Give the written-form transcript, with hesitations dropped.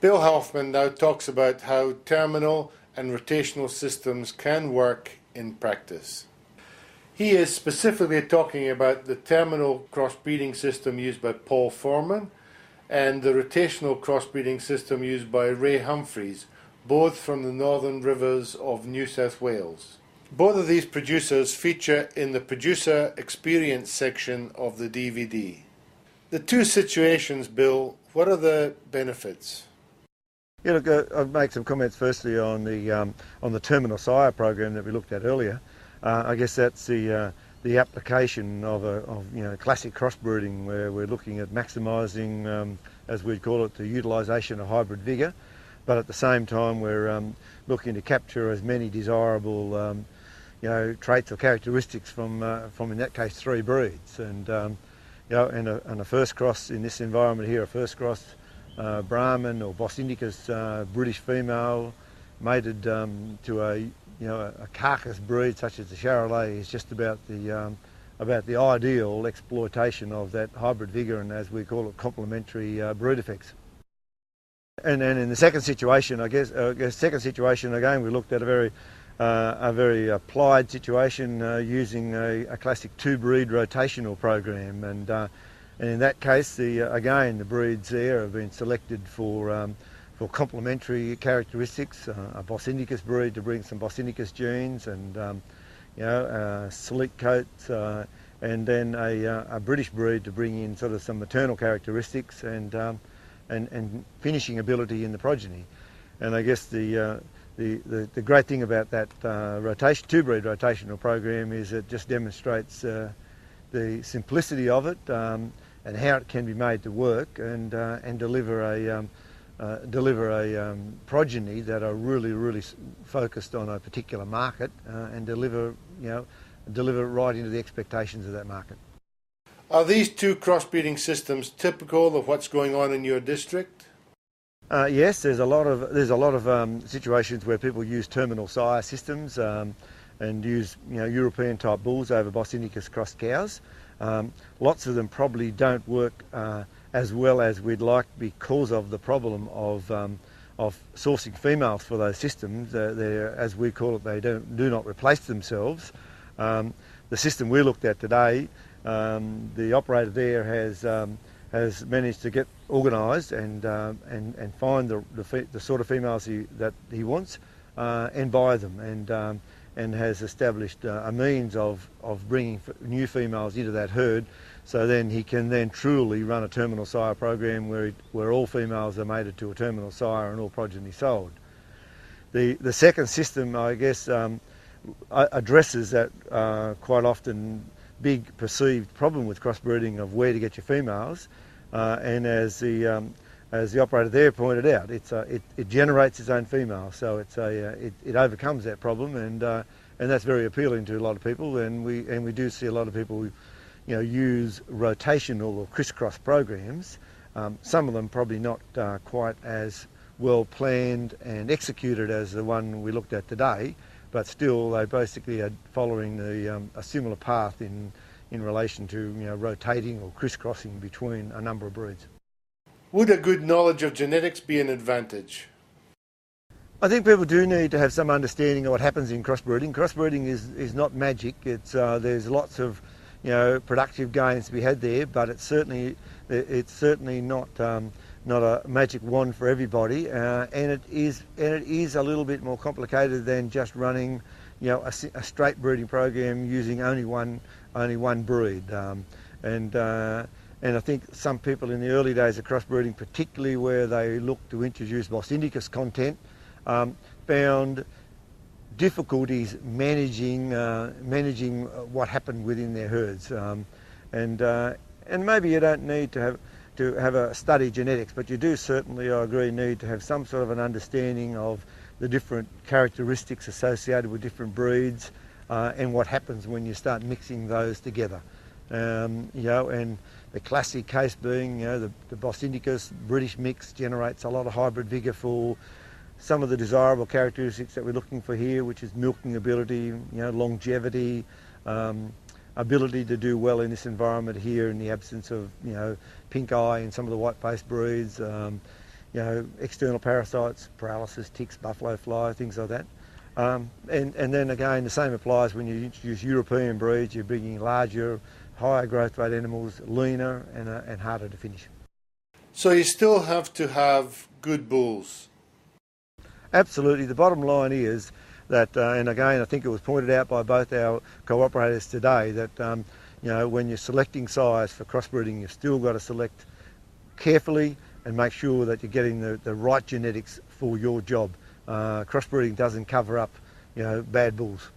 Bill Hoffman now talks about how terminal and rotational systems can work in practice. He is specifically talking about the terminal crossbreeding system used by Paul Foreman and the rotational crossbreeding system used by Ray Humphreys, both from the Northern Rivers of New South Wales. Both of these producers feature in the producer experience section of the DVD. The two situations, Bill, what are the benefits? Yeah, look, I'll make some comments firstly on the terminal sire program that we looked at earlier. I guess that's the application of classic crossbreeding, where we're looking at maximising, as we'd call it, the utilisation of hybrid vigour, but at the same time we're looking to capture as many desirable traits or characteristics from in that case 3 breeds. And and a first cross in this environment here, a first cross Brahman or Bos Indicus British female mated to a carcass breed such as the Charolais is just about the ideal exploitation of that hybrid vigour and, as we call it, complementary brood effects. And then in the second situation, I guess again we looked at a very applied situation using a classic 2-breed rotational program, and in that case, again the breeds there have been selected for complementary characteristics. A Bos Indicus breed to bring some Bos Indicus genes, and sleek coats, and then a British breed to bring in sort of some maternal characteristics and finishing ability in the progeny. And I guess the great thing about that 2-breed rotational program is it just demonstrates the simplicity of it and how it can be made to work and deliver a progeny that are really focused on a particular market and deliver right into the expectations of that market. Are these two crossbreeding systems typical of what's going on in your district? Yes, there's a lot of situations where people use terminal sire systems and use European type bulls over Bos Indicus crossed cows. Lots of them probably don't work as well as we'd like because of the problem of sourcing females for those systems. They're, as we call it, they do not replace themselves. The system we looked at today, the operator there has managed to get organised and find the sort of females that he wants and buy them, and has established a means of bringing new females into that herd, so then he can truly run a terminal sire program where all females are mated to a terminal sire and all progeny sold. The second system, I guess, addresses that quite often big perceived problem with crossbreeding of where to get your females, and as the operator there pointed out, it generates its own female, so it overcomes that problem, and that's very appealing to a lot of people, and we do see a lot of people use rotational or crisscross programs. Some of them probably not quite as well planned and executed as the one we looked at today, but still they basically are following a similar path in relation to rotating or crisscrossing between a number of breeds. Would a good knowledge of genetics be an advantage? I think people do need to have some understanding of what happens in crossbreeding. Crossbreeding is not magic. There's lots of productive gains to be had there, but it's certainly not a magic wand for everybody, and it is a little bit more complicated than just running a straight breeding program using only one breed. And I think some people in the early days of crossbreeding, particularly where they looked to introduce Bos Indicus content, found difficulties managing what happened within their herds. And maybe you don't need to have a study genetics, but you do certainly, I agree, need to have some sort of an understanding of the different characteristics associated with different breeds and what happens when you start mixing those together. And the classic case being, the Bos Indicus British mix generates a lot of hybrid vigour for some of the desirable characteristics that we're looking for here, which is milking ability, longevity, ability to do well in this environment here in the absence of, pink eye and some of the white-faced breeds, you know, external parasites, paralysis, ticks, buffalo fly, things like that. And then again, the same applies when you introduce European breeds. You're bringing larger, higher growth rate animals, leaner and harder to finish. So you still have to have good bulls. Absolutely. The bottom line is that, and again, I think it was pointed out by both our cooperators today, that you know, when you're selecting sires for crossbreeding, you've still got to select carefully and make sure that you're getting the right genetics for your job. Crossbreeding doesn't cover up, you know, bad bulls.